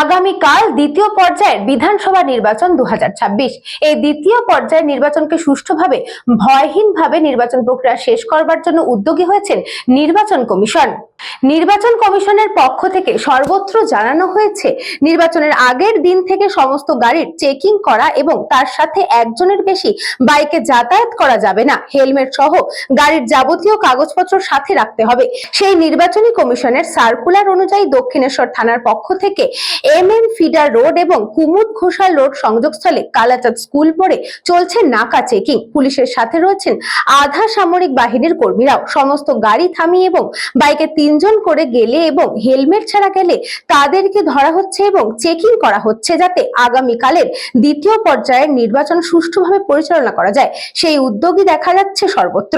আগামীকাল দ্বিতীয় পর্যায়ের বিধানসভা নির্বাচন 2026। এই দ্বিতীয় পর্যায়ের নির্বাচনকে সুষ্ঠুভাবে ভয়হীনভাবে নির্বাচন প্রক্রিয়া শেষ করবার জন্য উদ্যোগী হয়েছেন নির্বাচন কমিশন। নির্বাচন কমিশনের পক্ষ থেকে সর্বত্র জানানো হয়েছে, নির্বাচনের আগের দিন থেকে সমস্ত গাড়ির চেকিং করা এবং তার সাথে একজনের বেশি বাইকে যাতায়াত করা যাবে না। হেলমেট সহ গাড়ির যাবতীয় কাগজপত্র সাথে রাখতে হবে। সেই নির্বাচনী কমিশনের সার্কুলার অনুযায়ী দক্ষিণেশ্বর থানার পক্ষ থেকে MM ফিডার রোড এবং কুমুদ ঘোষাল রোড সংযোগস্থলে কালাচাঁদ স্কুল মোড়ে চলছে নাকা চেকিং। পুলিশের সাথে রয়েছেন আধা সামরিক বাহিনীর কর্মীরাও। সমস্ত গাড়ি থামিয়ে এবং বাইকে 3 জন করে গেলে এবং হেলমেট ছাড়া গেলে তাদেরকে ধরা হচ্ছে এবং চেকিং করা হচ্ছে, যাতে আগামীকালের দ্বিতীয় পর্যায়ের নির্বাচন সুষ্ঠুভাবে পরিচালনা করা যায়। সেই উদ্যোগই দেখা যাচ্ছে সর্বত্র।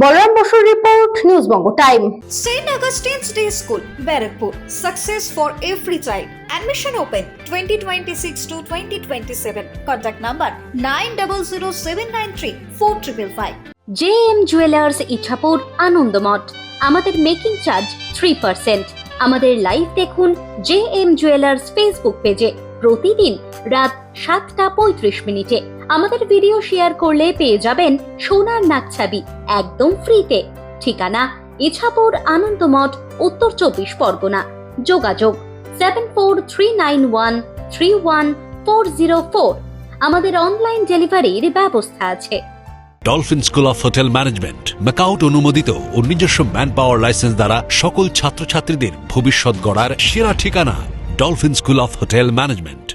বলরাম বসুর report, news Banga time. St. Augustine's Day School, Barakpur. Success for every child. Admission open 2026 to 2027. Contact number 9007934555. JM jewellers Ichapur Anandamath. আমাদের মেকিং চার্জ 3%। আমাদের লাইভ দেখুন JM জুয়েলার্স ফেসবুক পেজে প্রতিদিন রাত 7:35 আমাদের ভিডিও শেয়ার করলে পেয়ে যাবেন সোনার নাকছাবি একদম ফ্রিতে। ঠিকানা ইছাপুর আনন্দমঠ, উত্তর 24 পরগনা। যোগাযোগ 7439131404। আমাদের অনলাইন ডেলিভারির ব্যবস্থা আছে। Dolphin school of hotel management MAKAUT অনুমোদিত ও নিজস্ব ম্যান পাওয়ার লাইসেন্স দ্বারা সকল ছাত্রছাত্রীদের ভবিষ্যৎ গড়ার সেরা ঠিকানা dolphin school of hotel management.